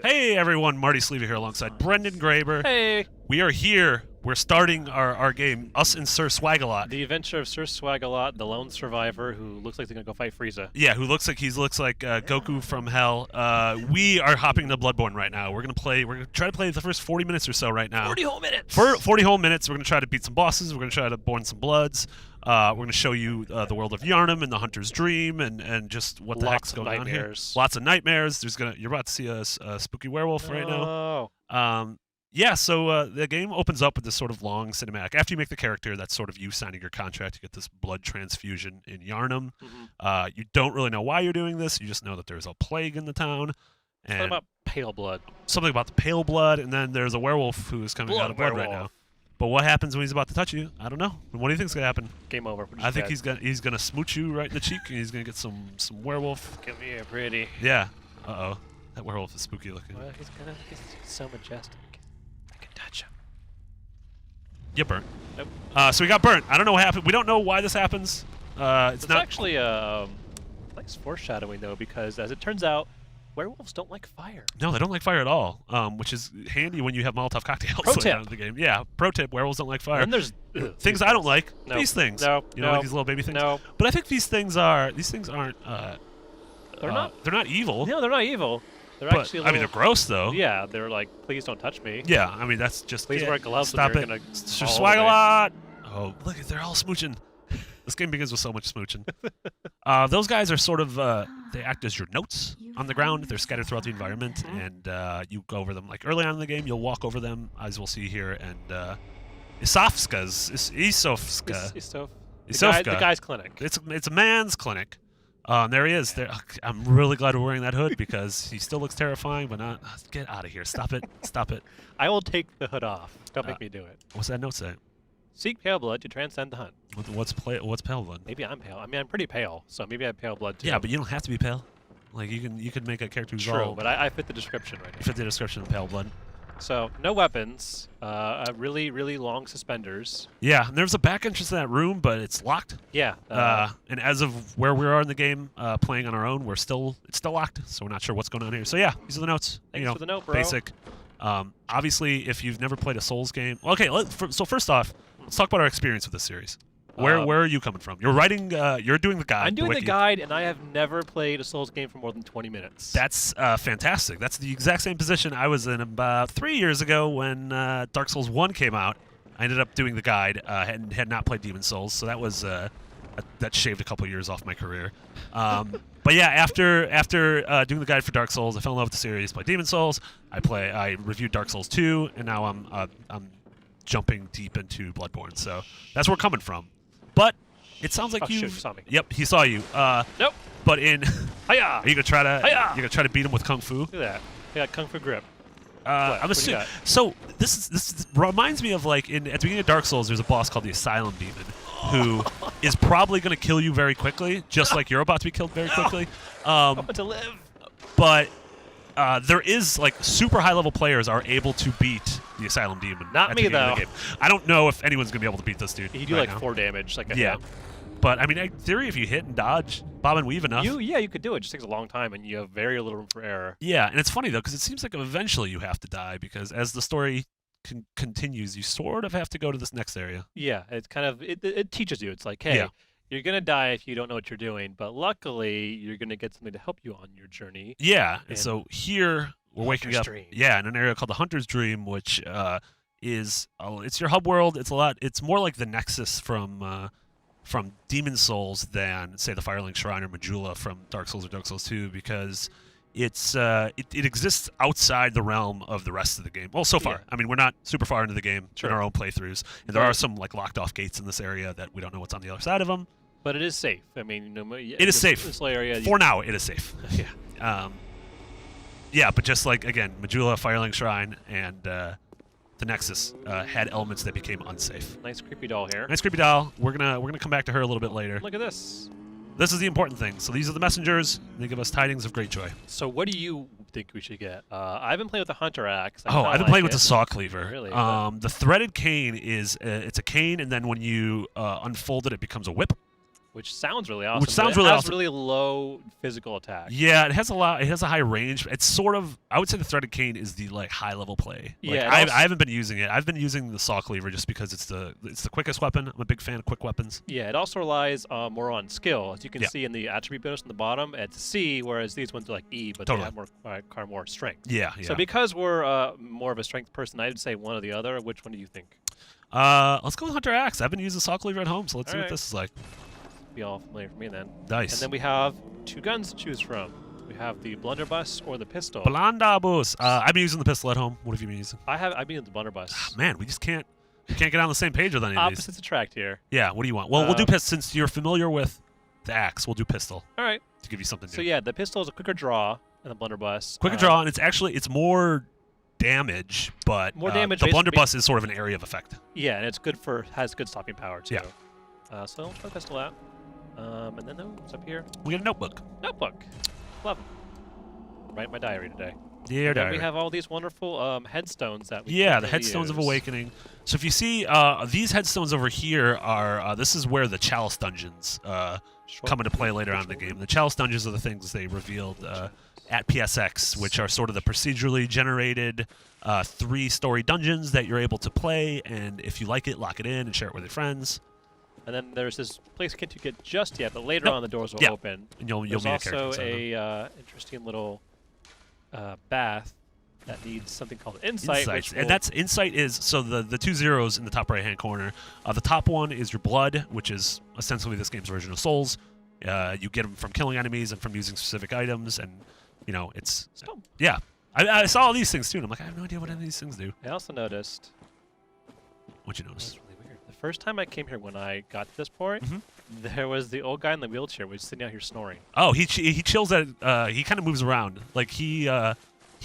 Hey everyone, Marty Sleevey here alongside Brendan Graber. Hey! We are here. We're starting our game, us and Sir Swagalot. The adventure of Sir Swagalot, the lone survivor who looks like they're gonna go fight Frieza. Yeah, who looks like Goku from hell. We are hopping into Bloodborne right now. We're gonna try to play the first 40 minutes or so right now. 40 whole minutes! For 40 whole minutes, we're gonna try to beat some bosses. We're gonna try to born some bloods. We're gonna show you the world of Yharnam and the Hunter's Dream and just what the heck's going on here. Lots of nightmares. You're about to see a spooky werewolf right now. Yeah, so the game opens up with this sort of long cinematic. After you make the character, that's sort of you signing your contract. You get this blood transfusion in Yharnam. You don't really know why you're doing this. You just know that there's a plague in the town. And Something about pale blood. Something about the pale blood, and then there's a werewolf who is coming out of blood right now. But what happens when he's about to touch you? I don't know. What do you think's gonna happen? Game over. I think he's gonna smooch you right in the cheek, and he's gonna get some werewolf. Come here, pretty. Yeah. Uh-oh. That werewolf is spooky looking. Well, he's so majestic. I can touch him. You burnt. Nope. So we got burnt. I don't know what happened. We don't know why this happens. It's not actually nice foreshadowing though, because as it turns out, werewolves don't like fire. No, they don't like fire at all, which is handy when you have Molotov cocktails Pro later tip. on in the game. Yeah, pro tip, werewolves don't like fire. And there's things I don't like. No. These things. No. You know, like these little baby things? No. But I think these things aren't They're not. They're not evil. No, they're not evil. They're But, actually. I mean, they're gross though. Yeah, they're like, please don't touch me. Yeah, I mean that's just. Please wear gloves. Stop when it. you're gonna Sir fall all the way. Swagalot. Oh, look, they're all smooching. This game begins with so much smooching. Those guys are sort of, they act as your notes on the ground. They're scattered throughout the environment, and you go over them. Like early on in the game, you'll walk over them, as we'll see here, and Isofka. The guy's clinic. It's a man's clinic. There he is. There. I'm really glad we're wearing that hood because he still looks terrifying, but not. Get out of here. Stop it. Stop it. I will take the hood off. Don't make me do it. What's that note say? Seek pale blood to transcend the hunt. What's pale blood? Maybe I'm pale. I mean, I'm pretty pale, so maybe I have pale blood too. Yeah, but you don't have to be pale. Like you can make a character who's true, all. but I fit the description right You now. fit the description of pale blood. So no weapons. Really long suspenders. Yeah, and there's a back entrance to that room, but it's locked. Yeah. And as of where we are in the game, playing on our own, it's still locked, so we're not sure what's going on here. So yeah, these are the notes. Thanks for the note, bro. Basic. Obviously, if you've never played a Souls game, okay. So first off, let's talk about our experience with this series. Where are you coming from? You're writing. You're doing the guide. I'm doing the guide, and I have never played a Souls game for more than 20 minutes. That's fantastic. That's the exact same position I was in about 3 years ago when Dark Souls 1 came out. I ended up doing the guide and had not played Demon Souls, so that was that shaved a couple years off my career. But yeah, after doing the guide for Dark Souls, I fell in love with the series. Played Demon Souls. I reviewed Dark Souls 2, and now I'm jumping deep into Bloodborne. So that's where we're coming from. But it sounds like you saw me. Yep, he saw you. Nope. But in Hiya! are you gonna try to Hiya! you gonna try to beat him with kung fu? Look at that. I got Kung Fu grip. I'm assuming. So this reminds me of like at the beginning of Dark Souls, there's a boss called the Asylum Demon, who is probably going to kill you very quickly, just like you're about to be killed very quickly. I want to live. But there is like super high level players are able to beat the Asylum Demon. Not at the me beginning of though. the game. I don't know if anyone's going to be able to beat this dude. You do right like now. 4 damage, like a Yeah. hit. But I mean, in theory, if you hit and dodge, bob and weave enough. You could do it. It just takes a long time, and you have very little room for error. Yeah, and it's funny though because it seems like eventually you have to die because as the story continues, you sort of have to go to this next area. Yeah, it's kind of it teaches you. It's like, hey, you're gonna die if you don't know what you're doing, but luckily you're gonna get something to help you on your journey. Yeah, and so here we're waking up. Dream. Yeah, in an area called the Hunter's Dream, which is it's your hub world. It's more like the Nexus from Demon Souls than say the Firelink Shrine or Majula from Dark Souls or Dark Souls 2 because it exists outside the realm of the rest of the game. Well, so far. Yeah. I mean, we're not super far into the game Sure. in our own playthroughs, and there are some like locked off gates in this area that we don't know what's on the other side of them. But it is safe. I mean, It is safe. This area. For now, it is safe. Yeah. Yeah, but just like again, Majula, Firelink Shrine, and the Nexus had elements that became unsafe. Nice creepy doll here. Nice creepy doll. We're gonna come back to her a little bit later. Look at this. This is the important thing. So these are the messengers. They give us tidings of great joy. So what do you think we should get? I've been playing with the Hunter Axe. I've been playing with the saw cleaver. Really? The threaded cane is it's a cane, and then when you unfold it, it becomes a whip. Which sounds really awesome. Which sounds but it really has awesome. really low physical attack. Yeah, it has a lot. It has a high range. It's sort of. I would say the threaded cane is the like high level play. Like, Yeah, I haven't been using it. I've been using the saw cleaver just because it's the quickest weapon. I'm a big fan of quick weapons. Yeah, it also relies more on skill. As you can Yeah. see in the attribute bonus on the bottom, it's C, whereas these ones are like E, but Totally. they have more strength. Yeah. So because we're more of a strength person, I'd say one or the other. Which one do you think? Let's go with Hunter Axe. I've been using saw cleaver at home, so let's see what Alright. this is like. Be all familiar for me then. Nice. And then we have 2 guns to choose from. We have the blunderbuss or the pistol. Blunderbuss. I've been using the pistol at home. What have you been using? I've been using the blunderbuss. Man, we can't get on the same page with any of these. Opposites attract here. Yeah. What do you want? Well, we'll do pistol since you're familiar with the axe. We'll do pistol All right. to give you something new. So yeah, the pistol is a quicker draw than the blunderbuss. Quicker draw, and it's more damage, but More damage the based- blunderbuss is sort of an area of effect. Yeah, and it's good has good stopping power too. Yeah. So let's try the pistol out. And then what's up here? We get a notebook. Notebook. Love 'em. Write my diary today. Yeah, And then diary. we have all these wonderful headstones that we Yeah, can the really headstones of use. awakening. So if you see these headstones over here are this is where the chalice dungeons come into play later on in the game. The chalice dungeons are the things they revealed at PSX, which are sort of the procedurally generated 3-story dungeons that you're able to play, and if you like it, lock it in and share it with your friends. And then there's this place can't you get just yet, but later Nope. on the doors will Yeah. open. And you'll There's meet a character also inside them. a interesting little bath that needs something called insight. Insights. Which And that's insight is so the 2 zeros in the top right hand corner. The top one is your blood, which is essentially this game's version of souls. You get them from killing enemies and from using specific items, and it's so, yeah. I saw all these things too, and I'm like, I have no idea what any of these things do. I also noticed. What'd you notice? That's really weird. The first time I came here, when I got to this point, Mhm. there was the old guy in the wheelchair was sitting out here snoring. Oh, he chills at. He kind of moves around. Like he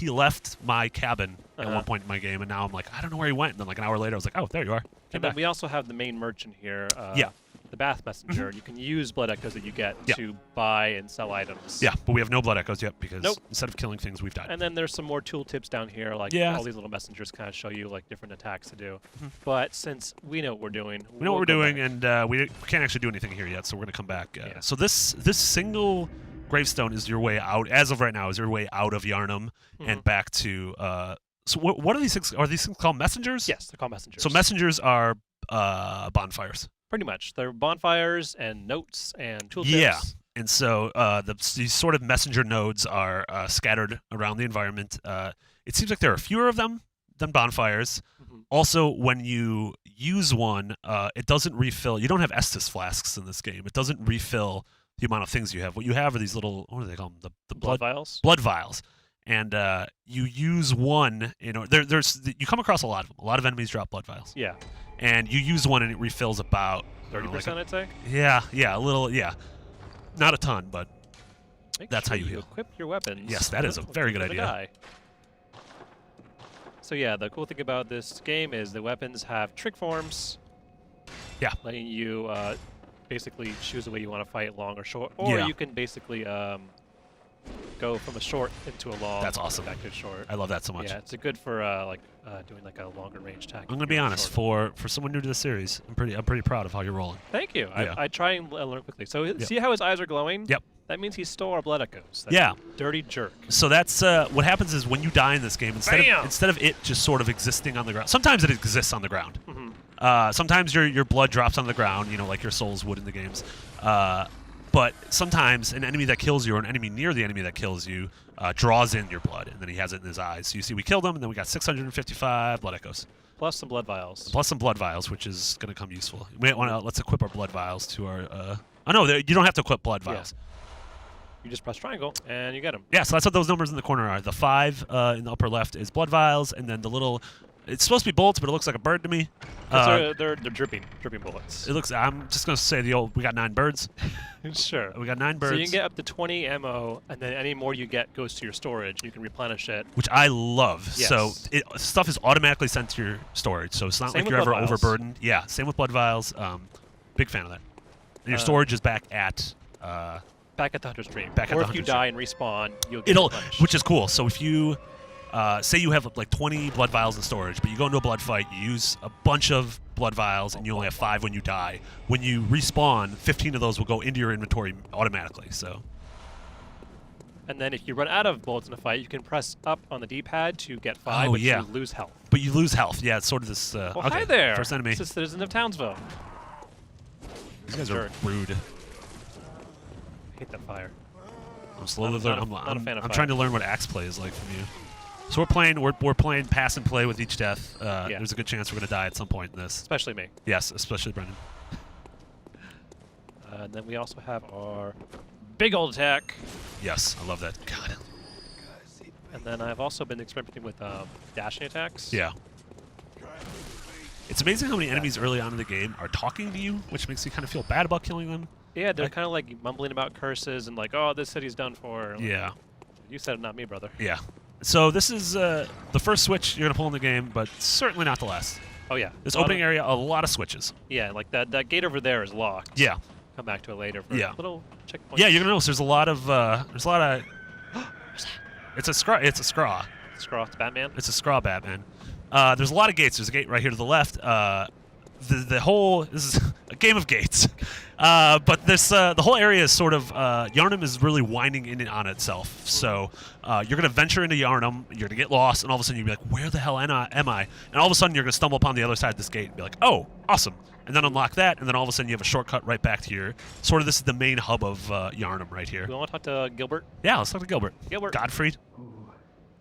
left my cabin at Uh-huh. one point in my game, and now I'm like, I don't know where he went. And then like an hour later, I was like, oh, there you are. Came And then back. we also have the main merchant here. Yeah. The bath messenger. You can use blood echoes that you get Yeah. to buy and sell items. Yeah, but we have no blood echoes yet because Nope. instead of killing things, we've died. And then there's some more tool tips down here, like Yeah. all these little messengers kind of show you like different attacks to do. Mhm. But since we know what we're doing, We know what we're doing, and we can't actually do anything here yet, so we're going to come back. Yeah. So this single gravestone is your way out, as of right now, is your way out of Yharnam and back to... so what are these things? Are these things called messengers? Yes, they're called messengers. So messengers are bonfires. Pretty much. They're bonfires and notes and tool tips. Yeah. And so these sort of messenger nodes are scattered around the environment. It seems like there are fewer of them than bonfires. Mhm. Also, when you use one, it doesn't refill. You don't have Estus flasks in this game. It doesn't refill the amount of things you have. What you have are these little, what do they call them? The Blood vials. blood vials. And you use one, there's you come across a lot of them. A lot of enemies drop blood vials. Yeah. And you use one and it refills about 30%, I'd say. yeah, a little, yeah. Not a ton, but Make That's how sure you heal. equip your weapons. Yes, that is a very good with a idea. die. So yeah, the cool thing about this game is the weapons have trick forms. Yeah. Letting you basically choose the way you want to fight, long or short, or Yeah. you can basically go from a short into a long. That's awesome. Back to a short. I love that so much. Yeah, it's a good for doing like a longer range attack. I'm gonna be honest, for someone new to the series, I'm pretty proud of how you're rolling. Thank you. Yeah. I try and learn quickly. So see how his eyes are glowing? Yep. That means he stole our blood echoes. That Yeah. Dirty jerk. So that's what happens is when you die in this game, Bam! instead of it just sort of existing on the ground. Sometimes it exists on the ground. Mhm. Sometimes your blood drops on the ground, like your souls would in the games. But sometimes an enemy that kills you or an enemy near the enemy that kills you draws in your blood, and then he has it in his eyes. So you see we killed him, and then we got 655 blood echoes. Plus some blood vials. Plus some blood vials, which is going to come useful. Let's equip our blood vials to our... oh, no, you don't have to equip blood vials. You just press triangle, and you get them. Yeah, so that's what those numbers in the corner are. The 5 in the upper left is blood vials, and then the little... It's supposed to be bullets, but it looks like a bird to me. They're dripping bullets. It looks... I'm just going to say we got 9 birds. Sure. We got 9 birds. So you can get up to 20 ammo, and then any more you get goes to your storage. You can replenish it. Which I love. Yes. So stuff is automatically sent to your storage, so it's not Same like with you're ever blood vials. overburdened. Yeah, same with blood vials. Big fan of that. And your storage is back at... Back at the Hunter's Dream. Back at or the if you Hunter's die and respawn, you'll get replenished. Which is cool. So if you say you have like 20 blood vials in storage, but you go into a blood fight, you use a bunch of blood vials, and you only have 5 when you die. When you respawn, 15 of those will go into your inventory automatically. So. And then if you run out of bullets in a fight, you can press up on the D-pad to get 5, but you lose health. But you lose health. Yeah, it's sort of this. Well, okay, hi there. first enemy. It's a citizen of Townsville. These guys are rude. I hate that fire. I'm slowly learning. Not a fan of I'm fire. trying to learn what axe play is like from you. So we're playing pass and play with each death. There's a good chance we're gonna die at some point in this. Especially me. Yes, especially Brendan. And then we also have our big old attack. Yes, I love that. God. And then I've also been experimenting with dashing attacks. Yeah. It's amazing how many enemies early on in the game are talking to you, which makes you kind of feel bad about killing them. Yeah, they're kind of like mumbling about curses and like, oh, this city's done for. Yeah. You said it, not me, brother. Yeah. So this is the first switch you're going to pull in the game, but certainly not the last. Oh, yeah. This opening area, a lot of switches. Yeah, like that gate over there is locked. Yeah. Come back to it later for little checkpoints. Yeah, you're going to notice there's a lot of... It's a scraw. It's a scraw. Scraw, it's Batman? It's a scraw Batman. There's a lot of gates. There's a gate right here to the left. The whole... This is a game of gates. But this the whole area is sort of... Yharnam is really winding in and on itself. So you're going to venture into Yharnam, you're going to get lost, and all of a sudden you'll be like, where the hell am I? And all of a sudden you're going to stumble upon the other side of this gate and be like, oh, awesome. And then unlock that, and then all of a sudden you have a shortcut right back to your... Sort of this is the main hub of Yharnam right here. We want to talk to Gilbert? Yeah, let's talk to Gilbert. Gilbert. Gottfried.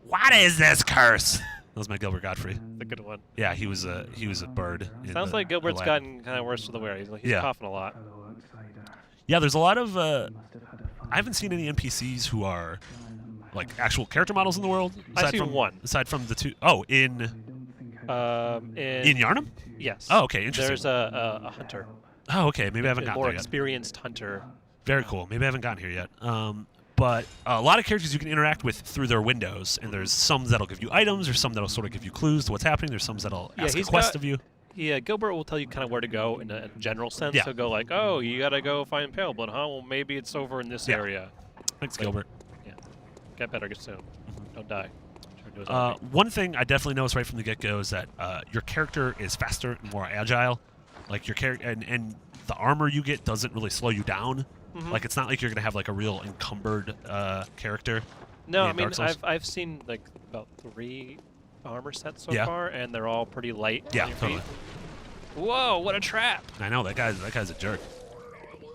What is this curse? That was my Gilbert Gottfried. The good one. Yeah, he was a bird. Sounds like Gilbert's gotten kind of worse for the wear. He's coughing a lot. Yeah, there's a lot of... I haven't seen any NPCs who are like actual character models in the world. I've seen one. Aside from the two... Oh, in Yharnam? Yes. Oh, okay, interesting. There's a hunter. Oh, okay, maybe I haven't gotten there there yet. More experienced hunter. Very cool. Maybe I haven't gotten here yet. But a lot of characters you can interact with through their windows, and there's some that'll give you items, or some that'll sort of give you clues to what's happening. There's some that'll ask a quest of you. Yeah, Gilbert will tell you kind of where to go in a general sense. Yeah. He'll go like, oh, you gotta go find Paleblood, huh? Well, maybe it's over in this area. Thanks, Gilbert. Yeah. Get better, get soon. Don't die. One thing I definitely noticed right from the get-go is that your character is faster and more agile. Like your character, and the armor you get doesn't really slow you down. Like it's not like you're gonna have like a real encumbered character. No, I mean I've seen like about 3 armor sets so far, and they're all pretty light. Yeah, totally. Whoa, what a trap! I know that guy's a jerk.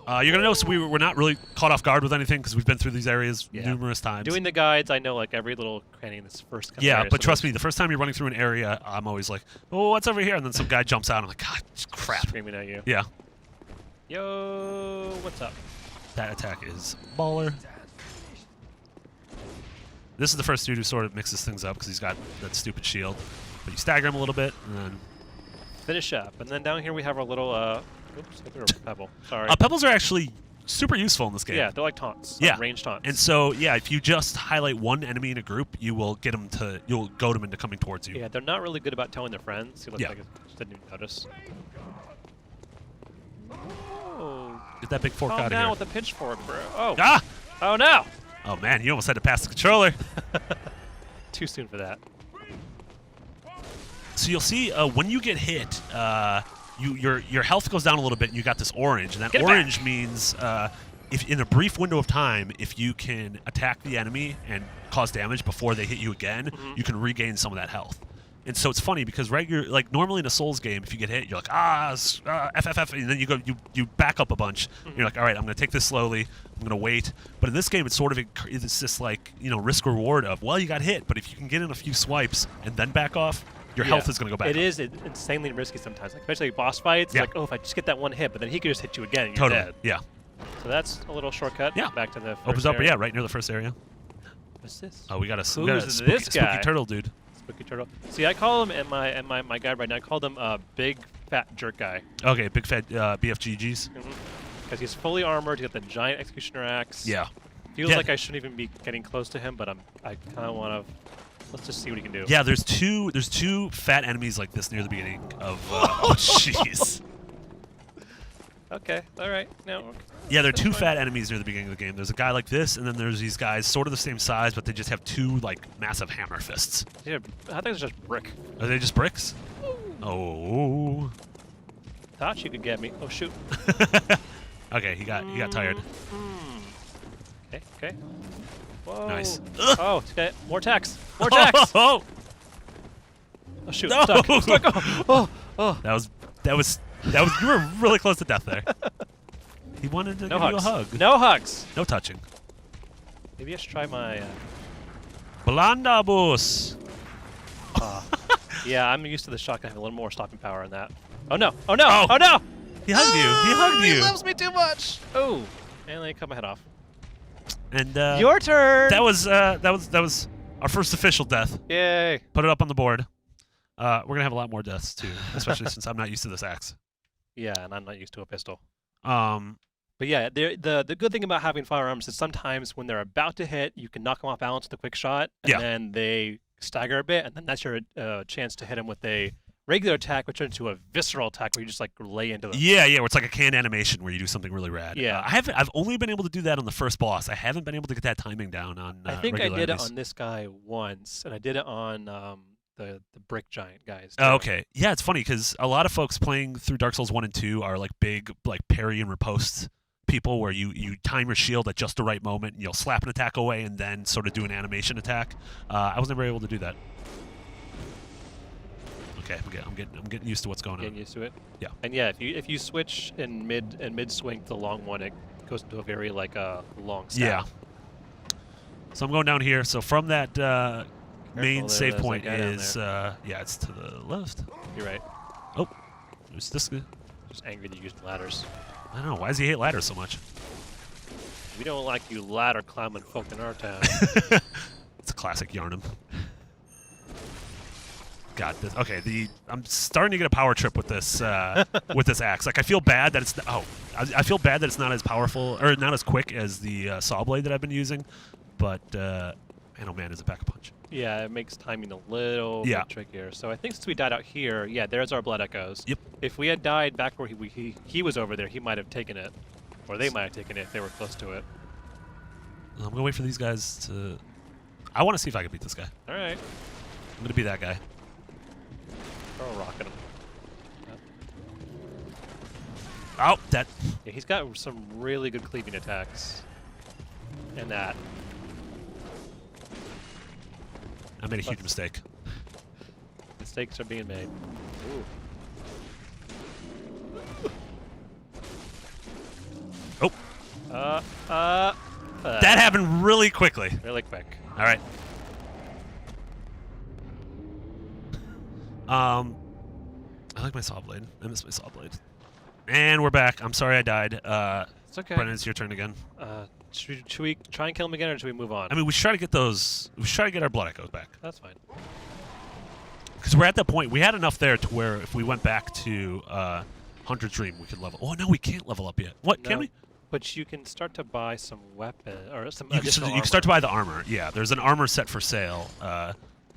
You're gonna notice we're not really caught off guard with anything because we've been through these areas numerous times. Doing the guides, I know like every little cranny in this first. Yeah, but trust me, the first time you're running through an area, I'm always like, oh, what's over here? And then some guy jumps out, and I'm like, God, crap! Screaming at you. Yeah. Yo, what's up? That attack is baller. This is the first dude who sort of mixes things up because he's got that stupid shield. But you stagger him a little bit, and then... Finish up. And then down here we have our little, oops, I threw a pebble. Sorry. Pebbles are actually super useful in this game. Yeah, they're like taunts. Yeah. Range taunts. And so, yeah, if you just highlight one enemy in a group, you will get them to... You'll goad them into coming towards you. Yeah, they're not really good about telling their friends. He looks like he just didn't even notice. Oh. Get that big fork out of here. Calm down with the pitchfork, bro. Oh. Ah! Oh, no! Oh, man, you almost had to pass the controller. Too soon for that. So you'll see when you get hit, your health goes down a little bit, and you got this orange, and that orange means if in a brief window of time, if you can attack the enemy and cause damage before they hit you again, you can regain some of that health. And so it's funny because like normally in a Souls game, if you get hit, you're like FFF, and then you back up a bunch. You're like, all right, I'm gonna take this slowly. I'm gonna wait. But in this game, it's sort of it's this like risk reward of well, you got hit, but if you can get in a few swipes and then back off, your health is gonna go back. It is insanely risky sometimes, like, especially boss fights. Like, oh, if I just get that one hit, but then he could just hit you again. And you're dead. Yeah. So that's a little shortcut. Yeah. Back to the first opens up. area. Yeah, right near the first area. What's this? Oh, we got a Who's this guy? spooky turtle dude. Spooky turtle. See, I call him in my guide right now. I call him big fat jerk guy. Okay, big fat BFGGs. Because he's fully armored. He's got the giant executioner axe. Yeah. Feels like I shouldn't even be getting close to him, but I kind of want to. Let's just see what he can do. Yeah, there's two fat enemies like this near the beginning of. Oh, jeez. Okay. All right. No. Okay. Yeah, there are That's two fine. fat enemies near the beginning of the game. There's a guy like this, and then there's these guys sort of the same size, but they just have two like massive hammer fists. Yeah, I think it's just brick. Are they just bricks? Oh. Thought you could get me. Oh shoot. Okay, he got tired. Okay. Okay. Whoa. Nice. Oh, okay. More attacks. More attacks. Oh, Oh shoot. No. I'm stuck. Stuck. Oh. Oh. that was you were really close to death there. He wanted to No give you a hugs. hug. No hugs. No touching. Maybe I should try my. Blandabus. Yeah, I'm used to the shotgun having a little more stopping power in that. Oh no! Oh no! Oh. Oh no! He hugged you. He hugged you. He loves me too much. Oh, and they cut my head off. And Your turn. that was our first official death. Yay! Put it up on the board. We're gonna have a lot more deaths too, especially since I'm not used to this axe. Yeah, and I'm not used to a pistol. Um, But yeah, the good thing about having firearms is sometimes when they're about to hit, you can knock them off balance with a quick shot, and Yeah. then they stagger a bit, and then that's your chance to hit them with a regular attack, which turns into a visceral attack where you just like lay into them. yeah, where it's like a canned animation where you do something really rad. Yeah. I've only been able to do that on the first boss. I haven't been able to get that timing down on. I think I regular did it enemies. on this guy once, and I did it on the brick giant guys. Oh, too. okay. Yeah, it's funny because a lot of folks playing through Dark Souls 1 and 2 are like big like parry and riposte people where you time your shield at just the right moment and you'll slap an attack away and then sort of do an animation attack. I was never able to do that. Okay, I'm getting used to what's going Getting on. used to it. Yeah. And yeah, if you switch in mid swing to the long one, it goes into a very like long Yeah. stab. So I'm going down here. So from that main there, save there's a point guy down is yeah, it's to the left. You're right. Oh, there's this guy. Just angry that you used ladders. I don't know. Why does he hate ladders so much? We don't like you ladder climbing folk in our town. It's a classic Yharnam. God, I'm starting to get a power trip with this with this axe. Like I feel bad that it's I feel bad that it's not as powerful or not as quick as the saw blade that I've been using, but man, oh man, is it pack a punch? Yeah, it makes timing a little bit trickier. So I think since we died out here, yeah, there's our blood echoes. Yep. If we had died back where he was over there, he might have taken it, or they might have taken it if they were close to it. I'm gonna wait for these guys to. I want to see if I can beat this guy. All right. I'm gonna be that guy. Throw a rock at him. Oh, that. Yeah, he's got some really good cleaving attacks. And that. I made a huge mistake. Mistakes are being made. Ooh. Oh, that happened really quickly. Really quick. All right. I like my saw blade. I miss my saw blade. And we're back. I'm sorry I died. It's okay. Brennan, it's your turn again. Should we try and kill him again, or should we move on? I mean, we should try to get those. We should try to get our blood echoes back. That's fine. Because we're at that point. We had enough there to where if we went back to Hunter's Dream, we could level. Oh no, we can't level up yet. What? No, Can we? But you can start to buy some weapon or some You additional can start to buy the armor. Yeah, there's an armor set for sale.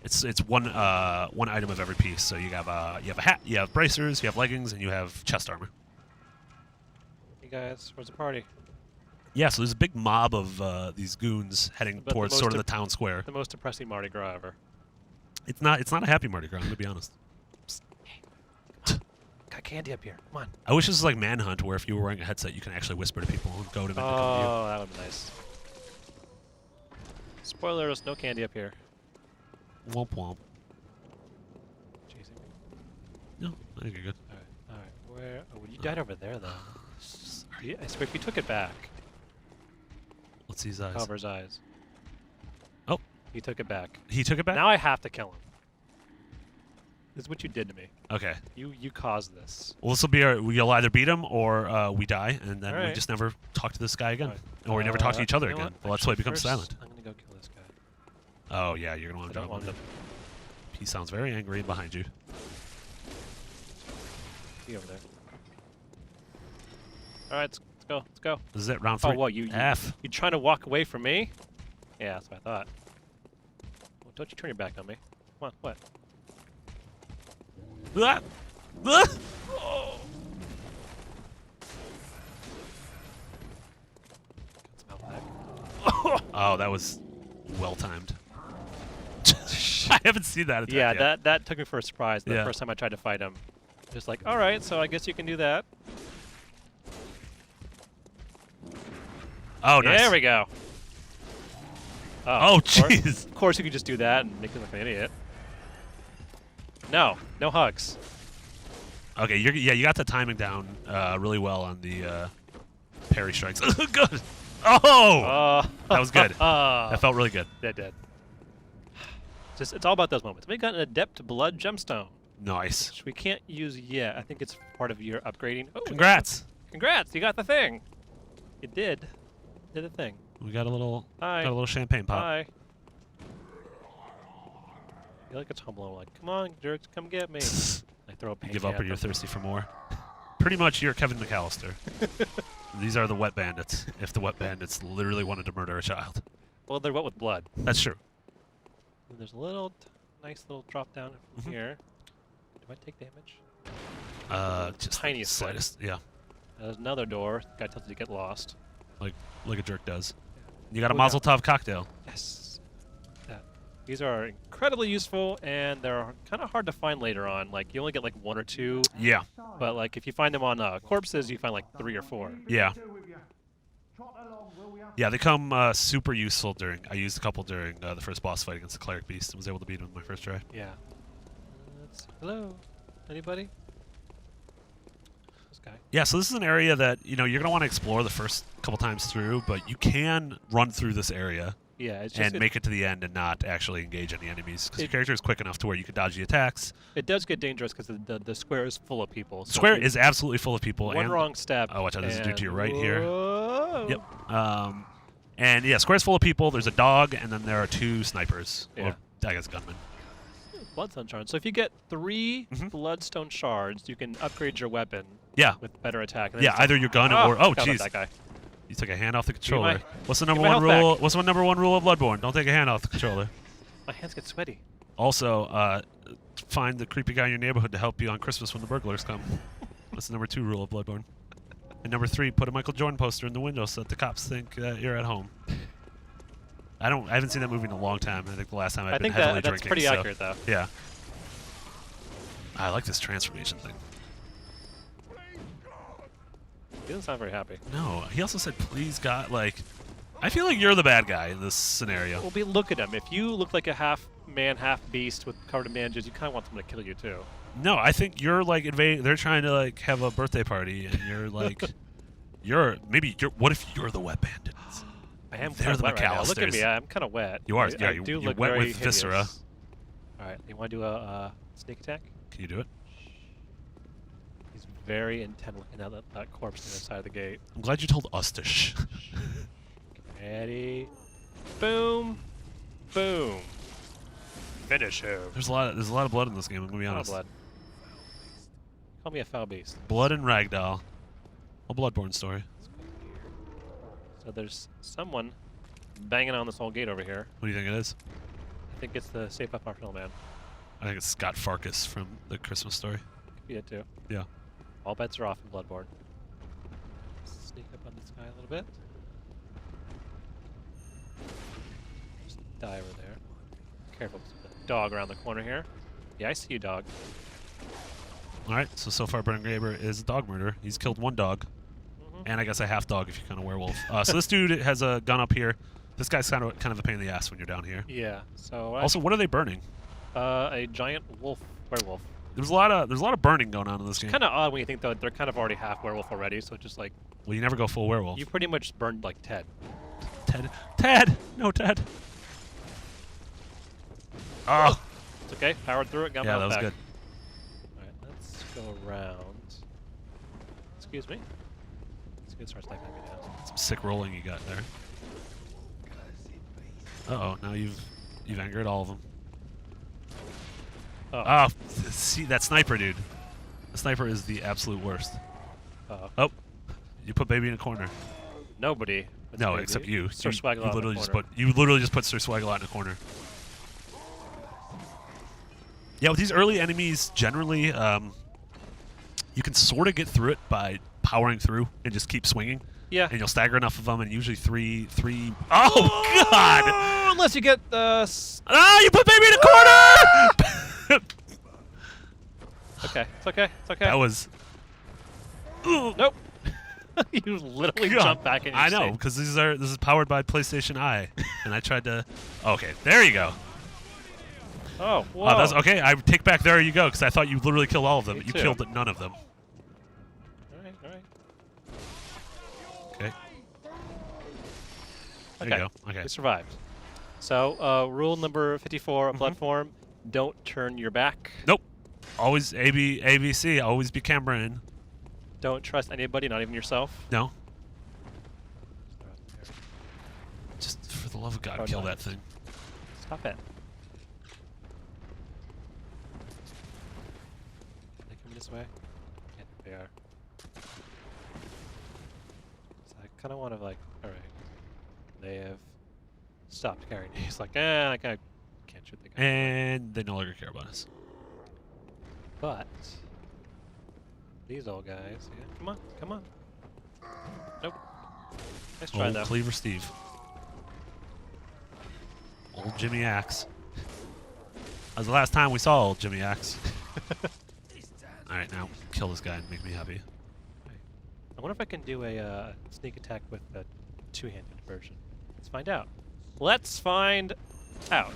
It's one item of every piece. So you have a hat, you have bracers, you have leggings, and you have chest armor. Hey guys, where's the party? Yeah, so there's a big mob of these goons heading But the towards most sort of the town square. The most depressing Mardi Gras ever. It's not a happy Mardi Gras, to be honest. Got candy up here. Come on. I wish this was like Manhunt, where if you were wearing a headset, you can actually whisper to people and goad them into coming to you. Oh, that would be nice. Spoilers, no candy up here. Womp womp. Jeez. No, I think you're good. All right. Where? Oh, you died over there, though. Yeah, I swear, if you took it back. Let's see his eyes. Cover his eyes. Oh. He took it back. He took it back? Now I have to kill him. This is what you did to me. Okay. You caused this. Well, this will be you'll either beat him or we die, and then we Alright. just never talk to this guy again. Alright. Or we never talk to each other you know again. what? Well, that's why he Actually, becomes first, silent. I'm gonna go kill this guy. Oh, yeah, you're going to want I to don't drop want him. him. He sounds very angry behind you. He over there. All right, let's go. Let's go. This is it, round 3. Oh, what? You trying to walk away from me? Yeah, that's what I thought. Well, don't you turn your back on me. Come on, what? Ah! Ah! Oh, that was well timed. I haven't seen that attack Yeah, yet. that took me for a surprise the Yeah. first time I tried to fight him. Just like, all right, so I guess you can do that. Oh, nice. There we go. Oh, of course- jeez. Of course, you could just do that and make me look like an idiot. No, no hugs. Okay, you got the timing down really well on the parry strikes. Good. Oh, that was good. That felt really good. That did. It's all about those moments. We got an adept blood gemstone, Nice. which we can't use yet. I think it's part of your upgrading. Oh, Congrats. Congrats! You got the thing. You did. Did a thing. We got a little Hi. got a little champagne pop. Hi. You like a tumbler, like, come on, jerks, come get me. I throw a You pancake give up or at you're them. thirsty for more. Pretty much, you're Kevin McAllister. These are the wet bandits. If the wet bandits literally wanted to murder a child, Well, they're wet with blood. that's true. And there's a little, nice little drop down from Mhm. here. Do I take damage? Just Tiniest bit. slightest. Yeah, There's another door. Guy tells you to get lost. like a jerk does. You got a Oh, Mazel Tov cocktail. Yes. That. These are incredibly useful, and they're kind of hard to find later on. Like, you only get like 1 or 2, Yeah, but like if you find them on corpses, you find like 3 or 4. yeah. Yeah, they come super useful during. I used a couple during the first boss fight against the cleric beast and was able to beat him in my first try. Yeah. Hello? Anybody? This guy. Yeah, so this is an area that you're gonna want to explore the first couple times through, but you can run through this area Yeah, it's just and make it to the end and not actually engage any enemies because your It- character is quick enough to where you can dodge the attacks. it does get dangerous because the square is full of people. So Square if you- is absolutely full of people. one and wrong step. Oh, watch out, there's a dude to your right and- here. Whoa. Yep. And yeah, square's full of people. There's a dog, and then there are 2 snipers. Yeah. Or, I guess gunmen. Bloodstone shards. So if you get 3 Mhm. bloodstone shards, you can upgrade your weapon Yeah. with better attack. And then Yeah, it's either your gun or forgot about jeez, that guy. you took a hand off the me controller. my- What's the number my one health rule? back. What's the number 1 rule of Bloodborne? Don't take a hand off the controller. My hands get sweaty. Also, find the creepy guy in your neighborhood to help you on Christmas when the burglars come. That's the number 2 rule of Bloodborne. And number 3, put a Michael Jordan poster in the window so that the cops think that you're at home. I haven't seen that movie in a long time. I think the last time I've I been think heavily that's drinking. pretty so, accurate, though. Yeah. I like this transformation thing. He doesn't sound very happy. No, he also said, please God, like, I feel like you're the bad guy in this scenario. Well, look at him. If you look like a half man, half beast with covered in bandages, you kind of want someone to kill you too. No, I think you're like invading. They're trying to like have a birthday party, and you're like, what if you're the wet bandits? I am They're kind of the wet right now. Look at me. McAllisters. I'm kind of wet. You are, I yeah, do you're look wet very with viscera. hideous. All right, you want to do a sneak attack? Can you do it? He's very intent looking at that corpse on the side of the gate. I'm glad you told us to shh. Ready? Boom! Boom! Finish him. There's a lot of blood in this game. I'm gonna be Lot of honest. blood. Call me a foul beast. Blood and ragdoll. A Bloodborne story. So there's someone banging on this whole gate over here. What do you think it is? I think it's the Safe Up Arsenal man. I think it's Scott Farkas from the Christmas story. Could be it too. Yeah. All bets are off in Bloodborne. Sneak up on this guy a little bit. Just die over there. Careful, there's a dog around the corner here. Yeah, I see you, dog. All right. So far, Brennan Graber is a dog murderer. He's killed 1 dog, and I guess a half dog if you count a werewolf. So this dude has a gun up here. This guy's kind of a pain in the ass when you're down here. Yeah. So Also, what are they burning? a giant werewolf. There's a lot of burning going on in this game. Kind of odd when you think that they're kind of already half werewolf already. So just like Well, you never go full werewolf. you pretty much burned like Ted. Ted, no Ted. Oh, It's okay. Powered through it. Got yeah, my that was back. good. All right, let's go around. Excuse me. It's good. Start sniping me now. Some sick rolling you got there. Uh-oh, now you've angered all of them. Oh. Oh, see that sniper, dude. The sniper is the absolute worst. Oh, you put baby in a corner. Nobody. That's No, crazy. except you. Sir You Swagalot in the literally just corner. put Sir Swagalot in a corner. Yeah, with these early enemies, generally, you can sort of get through it by powering through and just keep swinging. Yeah. And you'll stagger enough of them, and usually three. Oh God! Unless you get Ah! You put baby in a corner! Okay, it's okay, it's okay. That was. Nope. You literally God. jump back in. I know, because this is powered by PlayStation Eye, and I tried to. Okay, there you go. Oh, whoa. That's okay. I take back there you go, because I thought you literally killed all of them. Me You too. killed none of them. All right, all right. Okay. There Okay. you go. Okay. We survived. So, rule number 54 of Bloodborne: don't turn your back. Nope. Always ABC. Always be camera in. Don't trust anybody, not even yourself. No. Just for the love of God, Oh, kill no. that thing. Stop it. They come this way? Yeah, they are. So I kind of want to like, all right. They have stopped carrying. He's like, I can't shoot the guy. And they no longer care about us. But these old guys, yeah, come on, come on. Nope. Nice try Old though. Cleaver Steve. Old Jimmy Axe. That was the last time we saw old Jimmy Axe. Alright, now kill this guy and make me happy. I wonder if I can do a sneak attack with the two-handed version. Let's find out. Let's find out.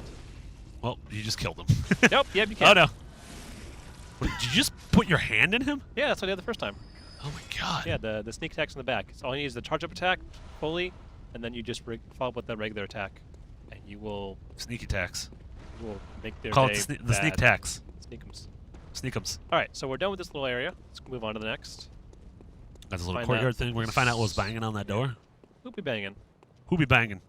Well, you just killed him. Nope, yep, you can. Oh no. What, did you just put your hand in him? Yeah, that's what I did the first time. Oh my God. Yeah, the sneak attack's in the back. So all you need is the charge-up attack fully, and then you just follow up with the regular attack, and you will Sneak attacks. make their Call day it the sneak bad. attacks. Sneakums. Sneakums. All right, so we're done with this little area. Let's move on to the next. That's a little Find courtyard that. thing. We're gonna find out what's banging on that door. Who'll be banging? Who be banging?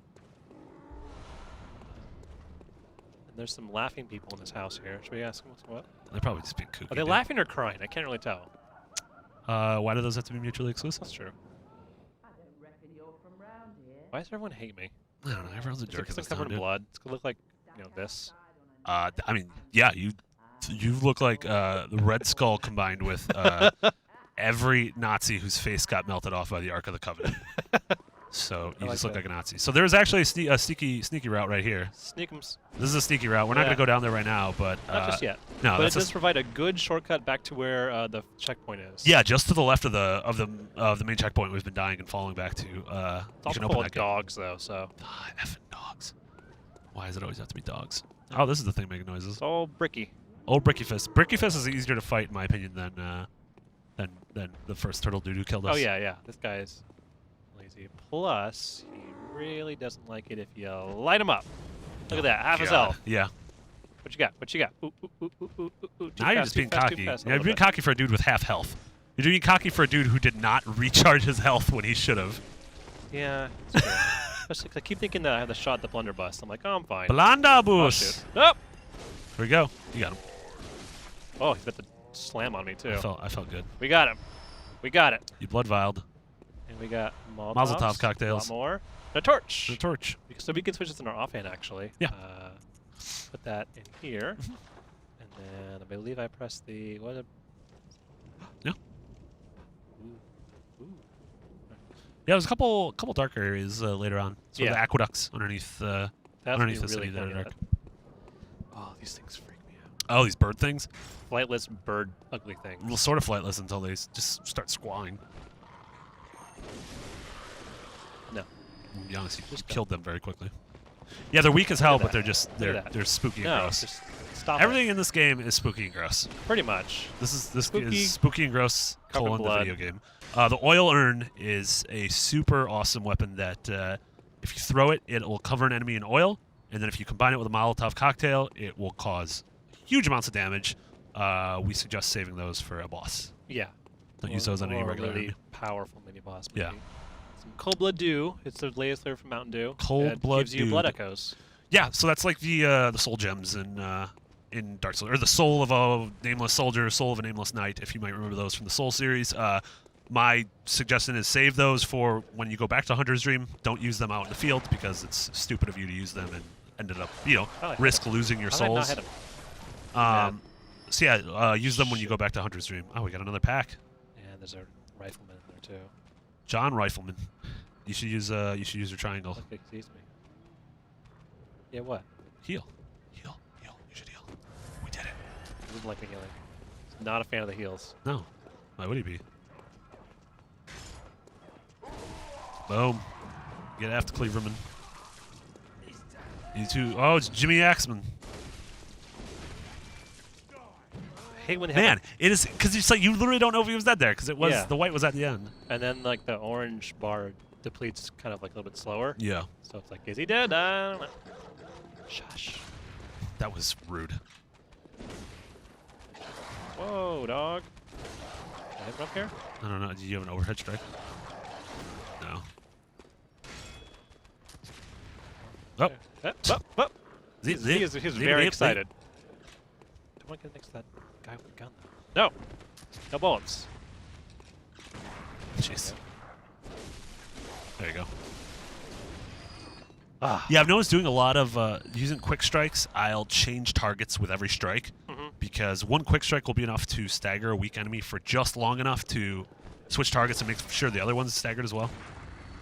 And there's some laughing people in this house here. Should we ask them what's what? They're probably just being kooky. Are they dude. laughing or crying? I can't really tell. Why do those have to be mutually exclusive? That's true. Why does everyone hate me? I don't know. Everyone's a Is it jerk in 'cause this I'm town, covered in dude. blood? It's gonna look like, this. I mean, yeah, you look like the Red Skull combined with every Nazi whose face got melted off by the Ark of the Covenant. So you I just like look that. like a Nazi. So there's actually a sneaky route right here. Sneakums. This is a sneaky route. We're not Yeah. gonna go down there right now, but Not just yet. no, But it that's does provide a good shortcut back to where the checkpoint is. yeah, just to the left of the main checkpoint we've been dying and falling back to. You It's can also open full that of gate. dogs, though, so. Ah, effing dogs. Why does it always have to be dogs? Oh, this is the thing making noises. It's all bricky. Old Bricky Fist. Bricky Fist is easier to fight, in my opinion, than the first turtle dude who killed us. Oh, yeah. This guy is lazy. Plus, he really doesn't like it if you light him up. Look at that. Half his God. health. Yeah. What you got? What you got? Ooh, ooh, ooh, ooh, ooh, ooh. Too Now you're fast, just too being fast, too cocky. fast, a You're little being bit. cocky for a dude with half health. You're being cocky for a dude who did not recharge his health when he should have. Yeah, it's true. Especially 'cause I keep thinking that I have the shot at the blunderbuss. I'm like, oh, I'm fine. Oh, Blandabus. shoot. Nope. Here we go. You got him. Oh, he's about to slam on me, too. I felt good. We got him. We got it. You blood vialed. And we got Molotovs. Mazel tov A cocktails. lot more. And a torch. The torch. So we can switch this in our offhand, actually. Yeah. Put that in here. And then I believe I press the... What? Yeah. Ooh. Yeah, there's a couple dark areas later on. So Yeah. the aqueducts underneath That's underneath be the really city that are funny, dark. Oh, these things freak me out. Oh, these bird things? Flightless bird ugly thing. Well, sort of flightless until they just start squawing. No. To be honest, you Just killed them very quickly. Yeah, they're weak as hell, Look at but they're that. just Look at that. they're spooky and No, gross. just stop Everything in this game is spooky and gross. it. Pretty much. This Spooky, is spooky and gross covered colon the blood. video game. The oil urn is a super awesome weapon that if you throw it, it will cover an enemy in oil, and then if you combine it with a Molotov cocktail, it will cause huge amounts of damage. We suggest saving those for a boss. Yeah. Don't use those on any Or regular really enemy. powerful mini boss. Yeah. Maybe. Some Cold Blood Dew. It's the latest flavor from Mountain Dew. Cold It Blood gives you Dew. blood echoes. Yeah, so that's like the soul gems in Dark Souls, or the soul of a nameless soldier, soul of a nameless knight, if you might remember those from the Soul series. My suggestion is save those for when you go back to Hunter's Dream. Don't use them out in the field because it's stupid of you to use them and ended up, Oh, I had risk losing your How did I not souls. hit him? So yeah, use them when you Shoot. go back to Hunter's Dream. Oh, we got another pack. And there's a rifleman in there too. John Rifleman. You should use your triangle. Okay, excuse me. Yeah, what? Heal. Heal. Heal. You should heal. We did it. I didn't like the healing. Not a fan of the heals. No. Why would he be? Boom. Get after Cleaverman. You two. Oh, it's Jimmy Axman. I hate when they Man, have it is because it's like you literally don't know if he was dead there because it was the white was at the end. and then like the orange bar depletes kind of like a little bit slower. Yeah. So it's like, is he dead? I don't know. Shush. That was rude. Whoa, dog. Can I hit him up here? I don't know. Do you have an overhead strike? No. Oh. He's very excited. Don't want to get next to that guy with the gun, though. No! No bullets. Jeez. There you go. Ah. Yeah, I've noticed doing a lot of using quick strikes. I'll change targets with every strike because one quick strike will be enough to stagger a weak enemy for just long enough to switch targets and make sure the other one's staggered as well.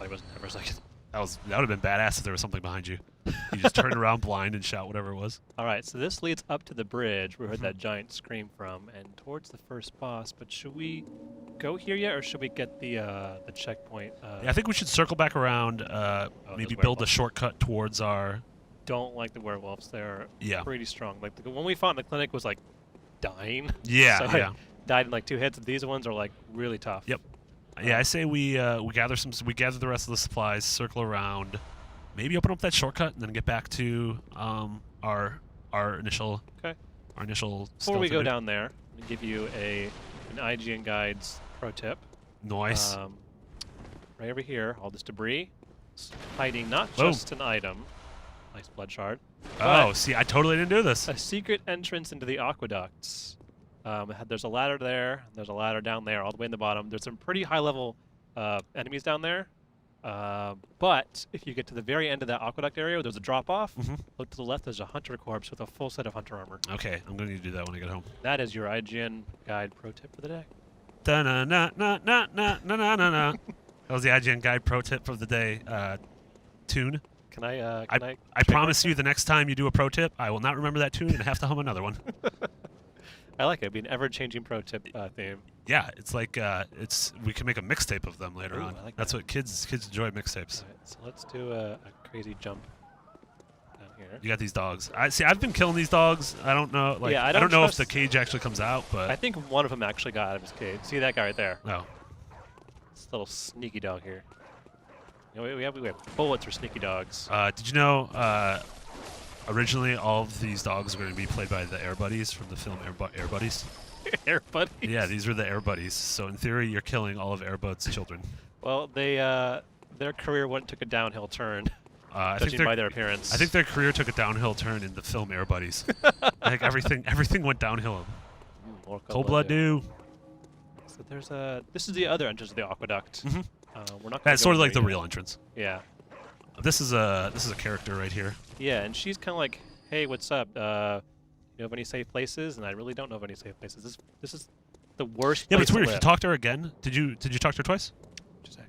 I wasn't there for a second. That would have been badass if there was something behind you. You just turned around blind and shout whatever it was. All right, so this leads up to the bridge we heard that giant scream from, and towards the first boss. But should we go here yet, or should we get the checkpoint? Yeah, I think we should circle back around. Maybe build a shortcut towards our. Don't like the werewolves. They're Yeah. pretty strong. Like the one we fought in the clinic was like dying. Yeah, so yeah. I died in like 2 hits. These ones are like really tough. Yep. Yeah, I say we gather the rest of the supplies, circle around, maybe open up that shortcut, and then get back to our initial Before stealth we go route. down there, I'm gonna give you an IGN Guides pro tip. Nice. Right over here, all this debris, hiding not Boom. just an item. Nice blood shard. Oh, see, I totally didn't do this. A secret entrance into the aqueducts. There's a ladder there. There's a ladder down there, all the way in the bottom. There's some pretty high-level enemies down there. But if you get to the very end of that aqueduct area, there's a drop-off. Look to the left. There's a hunter corpse with a full set of hunter armor. Okay, I'm going to need to do that when I get home. That is your IGN Guide pro tip for the day. Da-na-na-na-na-na-na-na-na. That was the IGN Guide pro tip for the day tune. Can I? I promise you the next time you do a pro tip, I will not remember that tune and have to hum another one. I like it. It'd be an ever-changing pro tip theme. Yeah, it's like we can make a mixtape of them later Ooh, on. I like That's that. what kids enjoy mixtapes. All right, so let's do a crazy jump down here. You got these dogs. I've been killing these dogs. I don't know. Like, Yeah, I I don't don't know if the trust- cage actually comes out, but I think one of them actually got out of his cage. See that guy right there? no. This little sneaky dog here. You know, we have bullets for sneaky dogs. Did you know? Originally, all of these dogs were going to be played by the Air Buddies from the film Air Buddies. Air buddies. Yeah, these were the Air Buddies. So in theory, you're killing all of Air Bud's children. Well, their career took a downhill turn, I think judging by their appearance. I think their career took a downhill turn in the film Air Buddies. I think everything went downhill. More Cold blood do. So there's this is the other entrance of the aqueduct. Mm-hmm. We're not. That's sort of like the real entrance. Yeah. This is a character right here. Yeah, and she's kind of like, hey, what's up? You know of any safe places? And I really don't know of any safe places. This is the worst. Yeah, but place it's to weird. If you live. talk to her again, did you talk to her twice? What'd you say?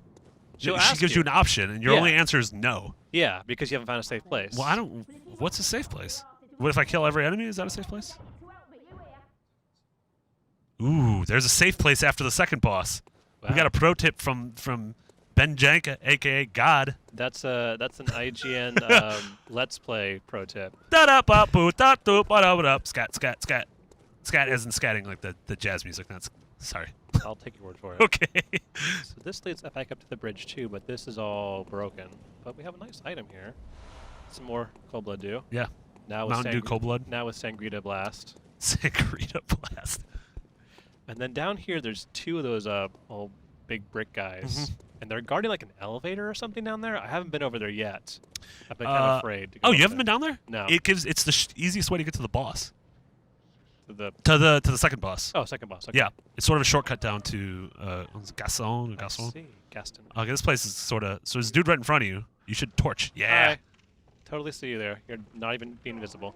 She She'll ask gives you an option, and your Yeah. only answer is no. Yeah, because you haven't found a safe place. Well, I don't. What's a safe place? What if I kill every enemy? Is that a safe place? Ooh, there's a safe place after the second boss. Wow. We got a pro tip from Ben Janka, aka God. That's an IGN Let's Play pro tip. Da da ba boo da doo ba da ba da. Scat scat scat. Scat isn't scatting like the jazz music. That's sorry. I'll take your word for it. Okay. So this leads back up to the bridge too, but this is all broken. But we have a nice item here. Some more cold blood dew. Yeah. Now with Mountain Dew Cold Blood. Now with Sangrita Blast. Sangrita Blast. And then down here, there's two of those old big brick guys, Mm-hmm. and they're guarding like an elevator or something down there. I haven't been over there yet. I've been kind of afraid. To go Oh, over you haven't there. been down there? No. It's the easiest way to get to the boss. The To the second boss. second boss. Okay. Yeah, it's sort of a shortcut down to Gaston. I see. Gaston. Okay, this place is sort of so. There's a dude right in front of you. You should torch. Yeah. Hi. Totally see you there. You're not even being visible.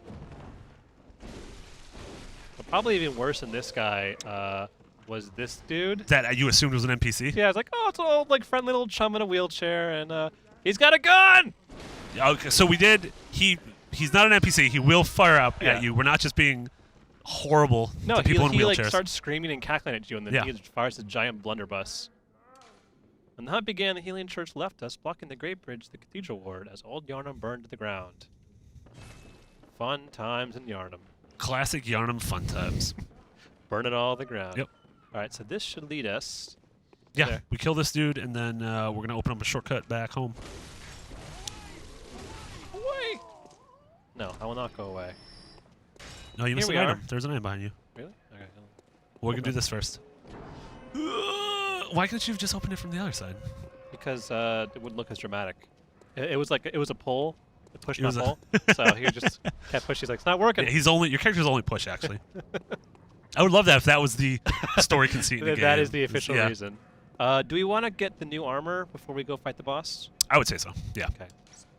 But probably even worse than this guy. was this dude. That you assumed was an NPC? Yeah, I was like, oh, it's an old, like, friendly little chum in a wheelchair, and he's got a gun! Okay, so we did. He's not an NPC. He will fire up at you. We're not just being horrible to people in he wheelchairs. Like starts screaming and cackling at you, and then he fires a giant blunderbuss. When the hunt began, the Helian Church left us, blocking the Great Bridge to the Cathedral Ward as old Yharnam burned to the ground. Fun times in Yharnam. Classic Yharnam fun times. Burn it all to the ground. Yep. All right, so this should lead us. Yeah, there. we kill this dude, and then we're going to open up a shortcut back home. Away! No, I will not go away. No, you missed an item. There's an item behind you. Really? Okay. We're going to do this first. Why couldn't you have just opened it from the other side? Because it wouldn't look as dramatic. It was like, it was a pull. It pushed my pull. So he just kept pushing. He's like, it's not working. Yeah, your character's only push, actually. I would love that if that was the story conceit in the game. That is the official reason. Do we want to get the new armor before we go fight the boss? I would say so, yeah. Okay.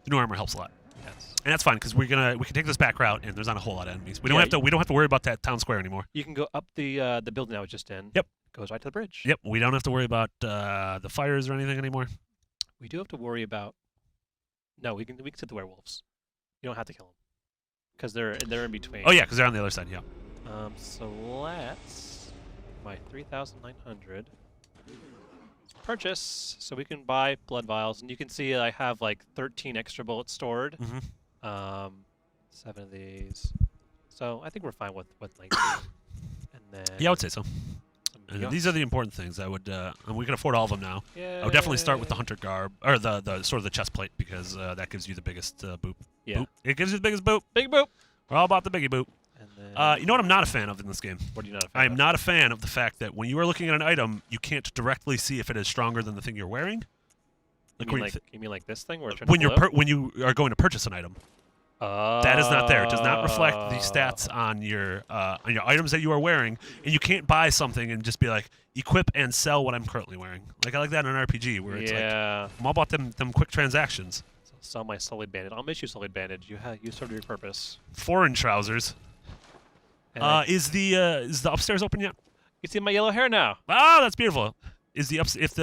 The new armor helps a lot. Yes. And that's fine, because we can take this back route, and there's not a whole lot of enemies. We don't have to worry about that town square anymore. You can go up the building I was just in. Yep. Goes right to the bridge. Yep, we don't have to worry about the fires or anything anymore. We do have to worry about. No, we can sit the werewolves. You don't have to kill them, because they're in between. Oh yeah, because they're on the other side. Yeah. So let's my 3,900 purchase, so we can buy blood vials, and you can see I have like 13 extra bullets stored. 7 of these. So I think we're fine with 19. And then yeah, I would say so. And these are the important things. I would, and we can afford all of them now. Yeah. I would definitely start with the hunter garb, or the sort of the chest plate, because that gives you the biggest boop. Yeah. Boop. It gives you the biggest boop. Big boop. We're all about the biggie boop. And then, you know what I'm not a fan of in this game? What are you not a fan I of? am not a fan of the fact that when you are looking at an item, you can't directly see if it is stronger than the thing you're wearing. You mean like this thing? Where it when you are going to purchase an item. That is not there. It does not reflect the stats on your items that you are wearing, and you can't buy something and just be like, equip and sell what I'm currently wearing. Like I like that in an RPG where it's like, I'm all about them quick transactions. So sell my sullied bandage. I'll miss you, sullied bandage. You served your purpose. Foreign trousers. Is the upstairs open yet? You see my yellow hair now. Oh, that's beautiful. Is the if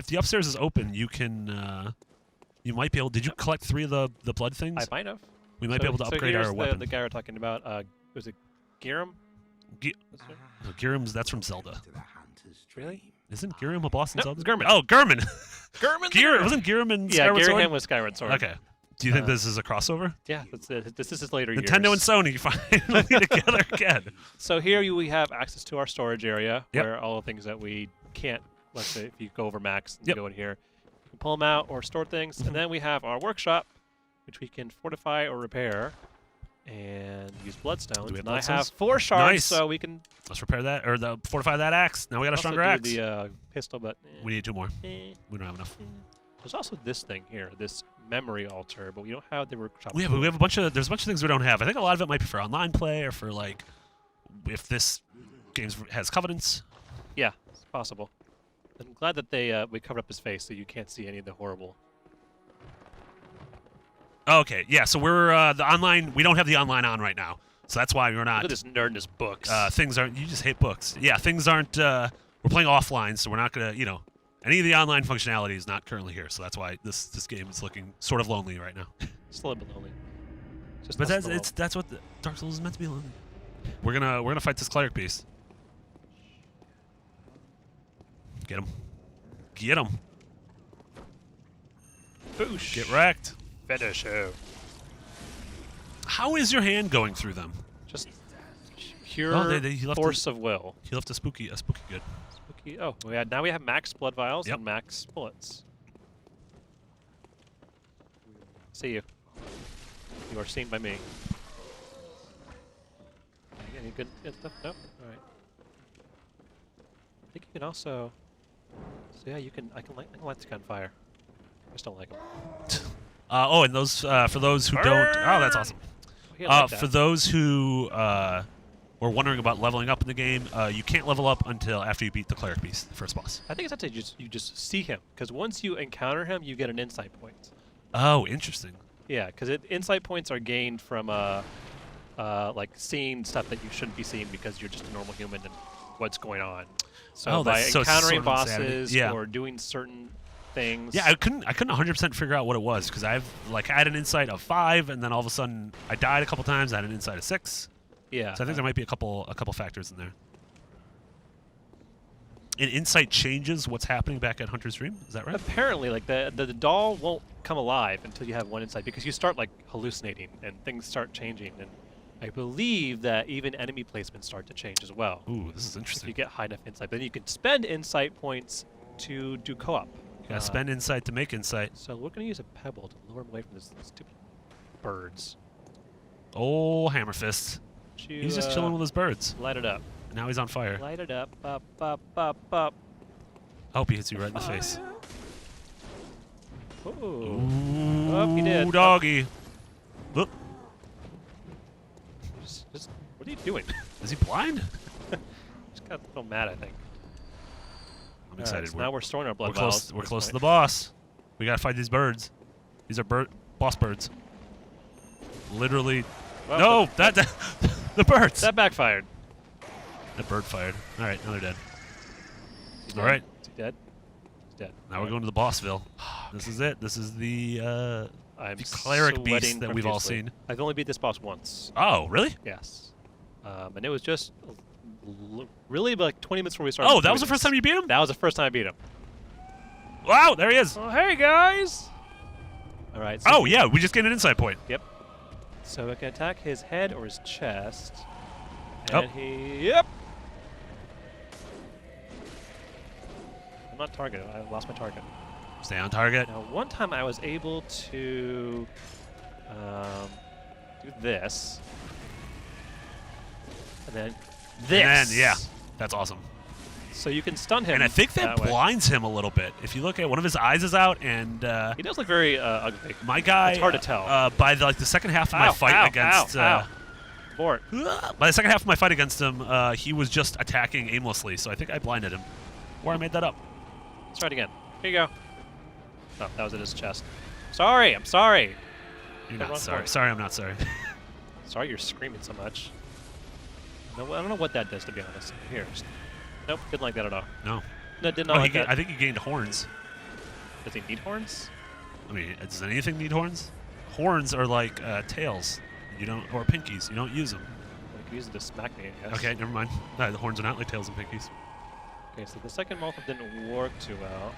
the upstairs is open, you can you might be able. Did you collect 3 of the blood things? I might have. We might be able to upgrade our weapon. The guy we're talking about. Was it Giram? Giram's, that's from Zelda. Really? Isn't Giram a boss in Zelda? It's Gurman. Oh, Gurman. Gurman. Wasn't Giram in Skyward Sword? Yeah, Giram was Skyward Sword. Okay. Do you think this is a crossover? Yeah, this is later years. Nintendo and Sony finally together again. So here we have access to our storage area, Yep. where all the things that we can't, let's say if you go over max and Yep. go in here, you can pull them out or store things. And then we have our workshop, which we can fortify or repair and use bloodstones. And I have 4 shards, Nice. so we can Let's repair that, or fortify that axe. Now we got a also stronger do axe. the pistol, but We need 2 more. eh. We don't have enough. There's also this thing here, this memory altar, but we don't have the workshop. We have a bunch of there's a bunch of things we don't have. I think a lot of it might be for online play or for like if this game has covenants. Yeah, it's possible. I'm glad that we covered up his face so you can't see any of the horrible. Okay, yeah. So we're the online. We don't have the online on right now, so that's why we're not. Look at this nerd in his books. Things aren't. You just hate books. Yeah, things aren't. We're playing offline, so we're not gonna. Any of the online functionality is not currently here, so that's why this game is looking sort of lonely right now. It's a little bit lonely. Just But us that's what Dark Souls is meant to be lonely. We're gonna fight this cleric beast. Get him. Get him. Boosh. Get wrecked. Finish him. How is your hand going through them? Just pure he left force of will. He left a spooky good. Spooky. Oh, now we have max blood vials Yep. and max bullets. See you. You are seen by me. Any good stuff? Nope. All right. I think you can also. So yeah, you can. I can light the gun fire. I just don't like them. And those for those who don't. Oh, that's awesome. For those who were wondering about leveling up in the game, you can't level up until after you beat the cleric beast, the first boss. I think it's actually you just see him, because once you encounter him, you get an insight point. Oh, interesting. Yeah, because insight points are gained from like seeing stuff that you shouldn't be seeing because you're just a normal human and what's going on. So Oh, by so it's encountering sort of insanity. bosses Yeah. or doing certain things. Yeah, I couldn't 100% figure out what it was because I've like had an insight of 5, and then all of a sudden I died a couple times. I had an insight of 6. Yeah. So I think there might be a couple factors in there. And insight changes what's happening back at Hunter's Dream. Is that right? Apparently, like the doll won't come alive until you have one insight because you start like hallucinating and things start changing. And I believe that even enemy placements start to change as well. Ooh, this is If you interesting. get high enough insight, then you can spend insight points to do co-op. You gotta spend insight to make insight. So we're gonna use a pebble to lure him away from this stupid birds. Oh, hammer fist. He's just chilling with his birds. Light it up. Now he's on fire. Light it up. Up, up, up, up. I hope he hits you right in the face. Ooh. Ooh, Oh, he did. doggy. Look, What are you doing? is he blind? Just got a little mad, I think. I'm excited. So now we're storing our blood We're close. vials. We're close to the boss. We gotta fight these birds. These are boss birds. Literally. Well, No, that the birds. that backfired. That bird fired. All right, now they're dead. Is he All dead? right. Is he dead? He's dead. Now we're going to the Bossville. This is it. This is the I'm cleric beast sweating that we've all profusely. seen. I've only beat this boss once. Oh, really? Yes. And it was just really like 20 minutes before we started. Oh, that was the doing first time you beat him? That was the first time I beat him. Wow, there he is. Oh, hey guys! All right. So Oh, yeah, we just gained an insight point. Yep. So I can attack his head or his chest. Oh. And he. Yep. I'm not targeted. I lost my target. Stay on target. Now, one time I was able to do this, and then this. And then, yeah, that's awesome. So you can stun him. And I think that way. blinds him a little bit. If you look at one of his eyes is out, and He does look very ugly. my guy, It's hard to tell. by the second half of my fight against, Bort. by the second half of my fight against him, he was just attacking aimlessly. So I think I blinded him, or I made that up. Let's try it again. Here you go. Oh, that was in his chest. Sorry, I'm sorry. You're wrong not sorry. point. Sorry, I'm not sorry. Sorry you're screaming so much. No, I don't know what that does, to be honest. Here. Nope, didn't like that at all. No. No, did not like that. I think he gained horns. Does he need horns? I mean, does anything need horns? Horns are like tails. You don't, or pinkies. You don't use them. We could use it to smack me, I guess. Okay, never mind. No, the horns are not like tails and pinkies. Okay, so the second Molotov didn't work too well.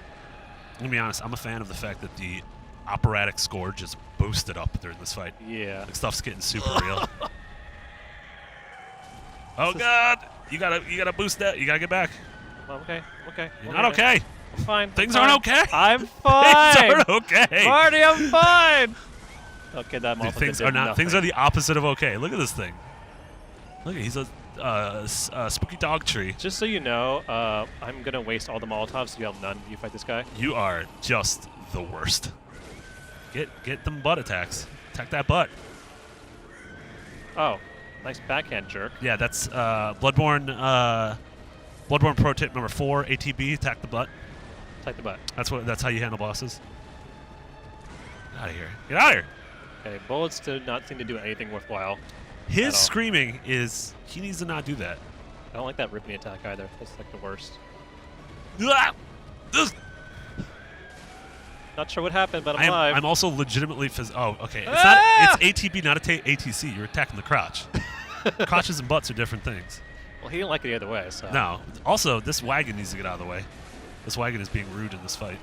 I'm gonna be honest. I'm a fan of the fact that the operatic score just boosted up during this fight. Yeah. Like stuff's getting super real. Oh God! You gotta boost that. You gotta get back. I'm okay. I'm okay. You're not okay. I'm fine. Things I'm aren't fine. okay. I'm fine. Things aren't okay. Marty, I'm fine. Okay, that Dude, Molotov things did are not. nothing. Things are the opposite of okay. Look at this thing. Look, he's a spooky dog tree. Just so you know, I'm gonna waste all the Molotovs so you have none. You fight this guy. You are just the worst. Get them butt attacks. Attack that butt. Oh, nice backhand jerk. Yeah, that's Bloodborne. Bloodborne pro tip number 4: ATB. Attack the butt. Attack the butt. That's how you handle bosses. Get out of here. Get out of here. Okay, bullets do not seem to do anything worthwhile. His At all. screaming is he needs to not do that. I don't like that ripping attack either. That's like the worst. Ah! Ugh! Not sure what happened, but I'm alive. I'm also legitimately Oh, okay. Ah! It's ATB, not ATC. You're attacking the crotch. Crotches and butts are different things. Well, he didn't like it either way, so. No. Also, this wagon needs to get out of the way. This wagon is being rude in this fight.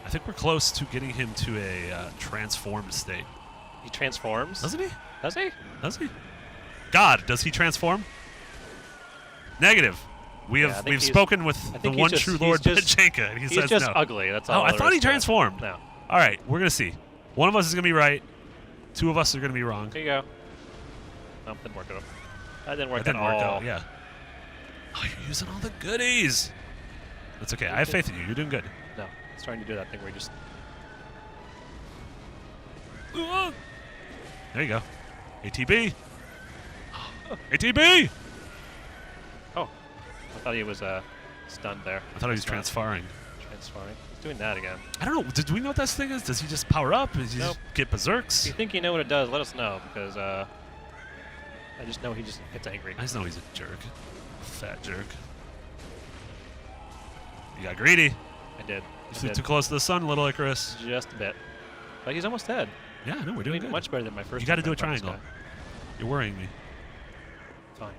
I think we're close to getting him to a transformed state. He transforms? Doesn't he? Does he? Does he? God, does he transform? Negative. I think We've he's- spoken with I the think one he's true just- Lord he's just- Benjenka, and he He's says just no. ugly. That's all. Oh, I there thought is he to it. transformed. No. All right, we're gonna see. One of us is gonna be right. Two of us are gonna be wrong. Here you go. Nope, didn't work at all. That didn't work That didn't at work all. out. Yeah. Oh, you're using all the goodies. That's okay. I have faith in you. You're doing good. No, it's trying to do that thing where you just. There you go. ATB. ATB. Oh, I thought he was stunned there. I thought he was transferring. Transferring. He's doing that again. I don't know. Do we know what this thing is? Does he just power up? Does he Nope. just get berserks? If you think you know what it does, let us know because I just know he just gets angry. I just know he's a jerk. Fat jerk. You got greedy. I did. You flew too close to the sun, little Icarus. Just a bit. But he's almost dead. Yeah, I know, we're doing good. Much better than my first. You got to time do a I fought this triangle. guy. You're worrying me. Fine.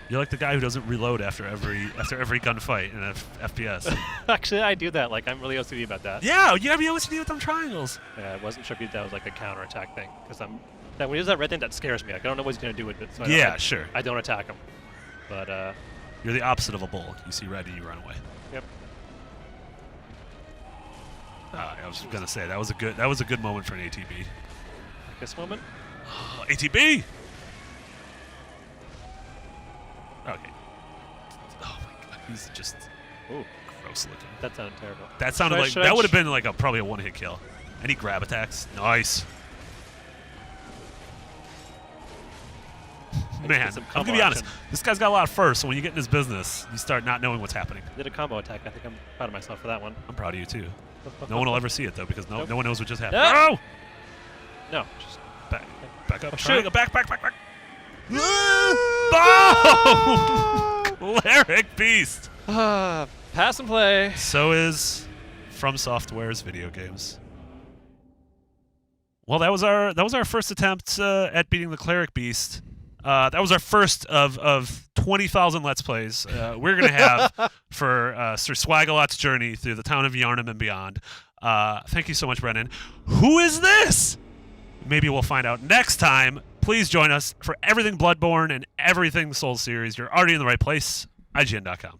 You're like the guy who doesn't reload after every gunfight in FPS. Actually, I do that. Like, I'm really OCD about that. Yeah, you gotta be OCD with them triangles. Yeah, I wasn't sure if that was like a counterattack thing. Because when he does that red thing, that scares me. Like, I don't know what he's going to do with it. So Sure. I don't attack him. But, You're the opposite of a bull. You see red and you run away. Yep. I was gonna say that was a good moment for an ATB. This moment? ATB! Okay. Oh my god, he's just gross looking. That sounded terrible. That sounded like that would have been like probably a one-hit kill. Any grab attacks? Nice. Man, I'm gonna be honest. This guy's got a lot of fur, so when you get in his business, you start not knowing what's happening. I did a combo attack. I think I'm proud of myself for that one. I'm proud of you too. No one will ever see it though, because no one knows what just happened. No! No! Just Back up. Oh, Triangle. Back. Boom! Cleric beast. Pass and play. So is FromSoftware's video games. Well, that was our first attempt at beating the cleric beast. That was our first of 20,000 Let's Plays we're going to have for Sir Swagalot's journey through the town of Yharnam and beyond. Thank you so much, Brennan. Who is this? Maybe we'll find out next time. Please join us for everything Bloodborne and everything Souls series. You're already in the right place. IGN.com.